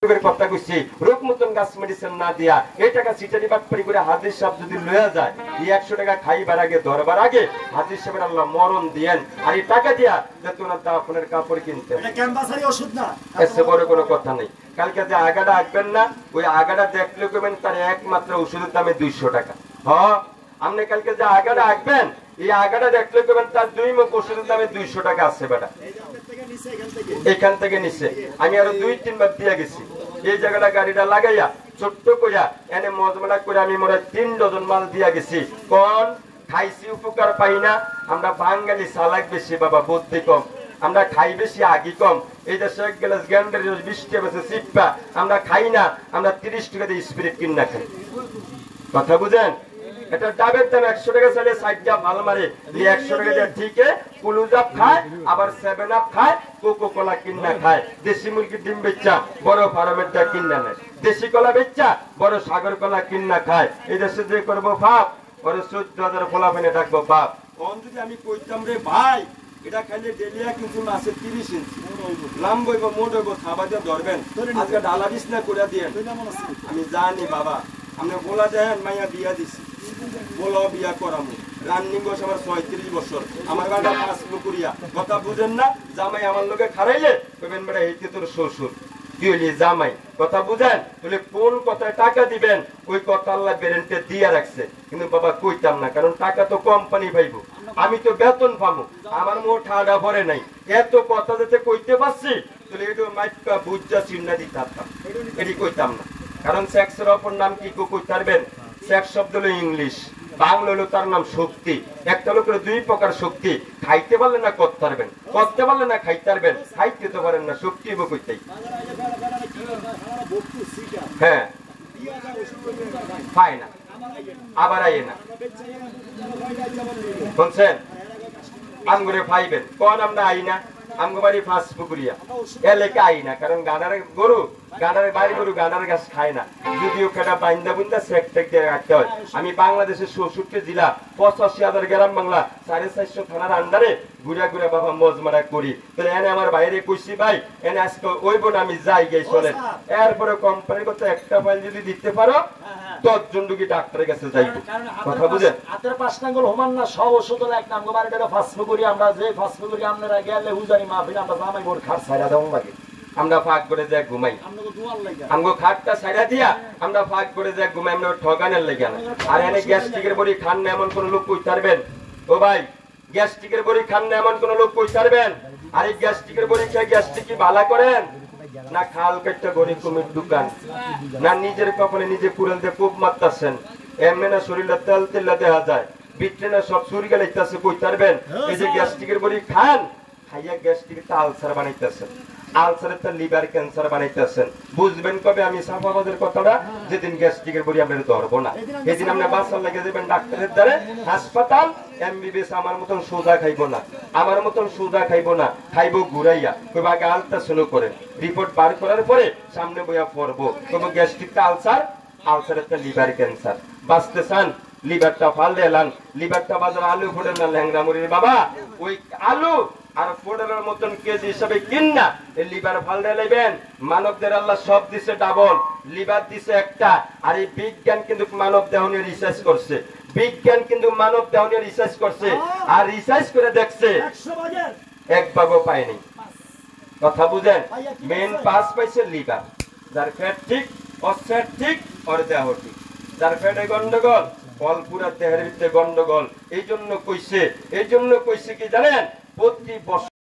কথা কইছি রোগ মতন গাছ মেডিসিন না দিয়া এই টাকা চিটারি বাটপারি করে হাজির সাহেব যদি লইয়া যায় এই 100 টাকা খাইবার আগে ধরবার আগে হাজির সাহেবের আল্লাহ মরণ দিয়েন আর এই টাকা দিয়া যাতে ওনার দাফনের কাপড় কিনতে এটা ক্যাম্পাসারি ওষুধ না এসে বড় কোনো কথা নেই কালকে যে আগাটা আঁকবেন না ওই আগাটা দেখলে কইবেন তার একমাত্র ওষুধের দামে 200 টাকা হ্যাঁ আপনি কালকে যে আগাটা আঁকবেন এই আগাটা দেখলে কইবেন তার 2 মুখ ওষুধের দামে 200 টাকা আছে বেটা এখান থেকে নিচে আমি আরো 2-3 বার দিয়া গেছি এই জায়গাটা গাড়িটা লাগাইয়া ছোট্ট কইয়া এনে মজমানা করে আমি মোরা 3 ডজন মাল দিয়া গেছি কোন খাইছি উপকার পাই না আমরা বাঙালি চালাক বেশি বাবা বুদ্ধি কম আমরা খাই বেশি আগি কম এই দেশে এক গ্লাস গ্যান্ডার 20 টাকা বেশি সিপা আমরা খাই না আমরা 30 টাকা দিয়ে স্পিরিট কিনা খাই কথা বুঝেন এটা ডাবের দাম 100 টাকা চলে 60টা ভাল মারে এই 100 টাকা দিয়ে ঠিকই কুলুজাপ খায় আবার 7 আপ খায় কোকো কোলা কিনা খায় দেশি মুরগির ডিম বেচা বড় ফার্মের দা কিনা নেয় দেশি কলা বেচা বড় সাগর কলা কিনা খায় এই দেশে যে করব বাপ পরে 14000 ফলা ফেনে ডাকবো বাপ কোন যদি আমি কইতাম রে ভাই এটা খাইলে ডেলিয়া কিন্তু আছে 30 ইঞ্চি লাম বইব মোট হইব খাবার দিয়ে ধরবেন আজকে ডালা বিছনা করে দিয়েন আমি জানি বাবা আপনি বলা দেন মাইয়া বিয়া দিছি বলো বিয়া করামু রান্নি বয়স আমার 36 বছর আমার বাড়া 5 পুকুরিয়া কথা বুঝেন না জামাই আমার লগে খারাইলে কইবেন বড় এইতে তোর শ্বশুর দিলি জামাই কথা বুঝেন বলে কোন কথায় টাকা দিবেন ওই কথা আল্লাহ গ্যারান্টি দিয়া রাখছে কিন্তু বাবা কইতাম না কারণ টাকা তো কোম্পানি পাইবো আমি তো বেতন পাবো আমার মোট ঠাডা ভরে নাই এত কথা যেতে কইতে পারছি তাহলে এটা মাইকা বুঝা চিন্না দিতাম এটি কইতাম না কারণ সেক্সের অপর নাম কি কইতে পারবেন সেক্স শব্দ হলো ইংলিশ বাংলা হলো তার নাম শক্তি একটা লোকের 2 প্রকার শক্তি খাইতে পারলে না করতে পারবেন করতে পারলে না খাইতে পারবেন খাইতে তো পারেন না শক্তি হইব কইতেই হ্যাঁ পায় না আবার আইয়ে না শুনছেন আমগুরে পাইবেন কোন আমরা আই না আমগো বাড়ি ফাঁস পুকুরিয়া এলাকা আই না কারণ গানার গরু গানার বাড়ি গরু গানার গাছ খায় না যদিও খেটা বাইন্দা বুন্দা সেক টেক দিয়ে রাখতে হয় আমি বাংলাদেশের 64 জেলা 85,000 গ্রাম বাংলা 450 থানার আন্ডারে ঘুরা ঘুরা বাবা মজমারা করি তাহলে এনে আমার বাইরে কইছি ভাই এনে আজকে ওইব না আমি যাই গেই চলেন এরপরে কোম্পানির কথা একটা ফাইল যদি দিতে পারো 10 জন রোগী ডাক্তারের কাছে যাইব কথা বুঝেন হাতের 5 নাঙ্গল হমান না সব ওষুধ এক নাঙ্গল বাড়িটা ফাসফু করি আমরা যে ফাসফু করি আপনারা গেলে হুজানি মাহফিল আমরা জামাই মোর খাট ছাইরা দেব লাগে আমরা ফাঁক করে যা ঘুমাই আমগো খাটটা ছাইরা দিয়া আমরা ফাঁক করে যা ঘুমাই আমরা ঠগানের লাগা না আর এনে গ্যাস্ট্রিকের বড়ি খান না এমন কোন লোক কই পারবেন ও ভাই গ্যাস্ট্রিকের বড়ি খান না এমন কোন লোক কই পারবেন আর এই গ্যাস্ট্রিকের বড়ি খেয়ে গ্যাস্ট্রিক কি ভালো করেন না খাল কাটটা গড়ি কুমির দোকান না নিজের কপালে নিজে পুরান দিয়ে কোপ মারতাছেন এমনি না শরীরটা তেল তেলা দেখা যায় ভিতরে না সব চুরি গেলাইতাছে কই পারবেন এই যে গ্যাস্ট্রিকের বড়ি খান খাইয়া গ্যাস্ট্রিক তা আলসার বানাইতাছেন আলসারের তা লিভার ক্যান্সার বানাইতাছেন বুঝবেন কবে আমি সাফাবাদের কথাটা যেদিন গ্যাস্ট্রিকের বড়ি আমরা ধরবো না এদিন আমরা বাসার লাগে যাবেন ডাক্তারের দ্বারে হাসপাতাল এমবিবিএস আমার মতন সোজা খাইবো না আমার মতন সোজা খাইবো না খাইবো ঘুরাইয়া কই আগে আলট্রাসাউন্ড করে রিপোর্ট বার করার পরে সামনে বইয়া পড়বো কবে গ্যাস্ট্রিকটা আলসার আলসারের তা লিভার ক্যান্সার বাঁচতে চান লিভারটা ফাল দেলান লিভারটা বাজার আলু ফোড়েন না ল্যাংড়া মুড়ির বাবা ওই আলু আর ফোড়ের মতন কেজি হিসাবে কিনা এই লিভার ফাল দেলাইবেন মানবদের আল্লাহ সব দিছে ডাবল লিভার দিছে একটা আর এই বিজ্ঞান কিন্তু মানব দেহ নিয়ে রিসার্চ করছে বিজ্ঞান কিন্তু মানব দেহ নিয়ে রিসার্চ করছে আর রিসার্চ করে দেখছে 100 ভাগের এক ভাগও পায়নি কথা বুঝেন মেন পাস পাইছে লিভার যার ফ্যাট ঠিক অফ্যাট ঠিক আর দেহ ঠিক যার ফ্যাটে গন্ডগোল ফল পুরা দেহের ভিতরে গন্ডগোল এই জন্য কইছে কি জানেন প্রতি বছর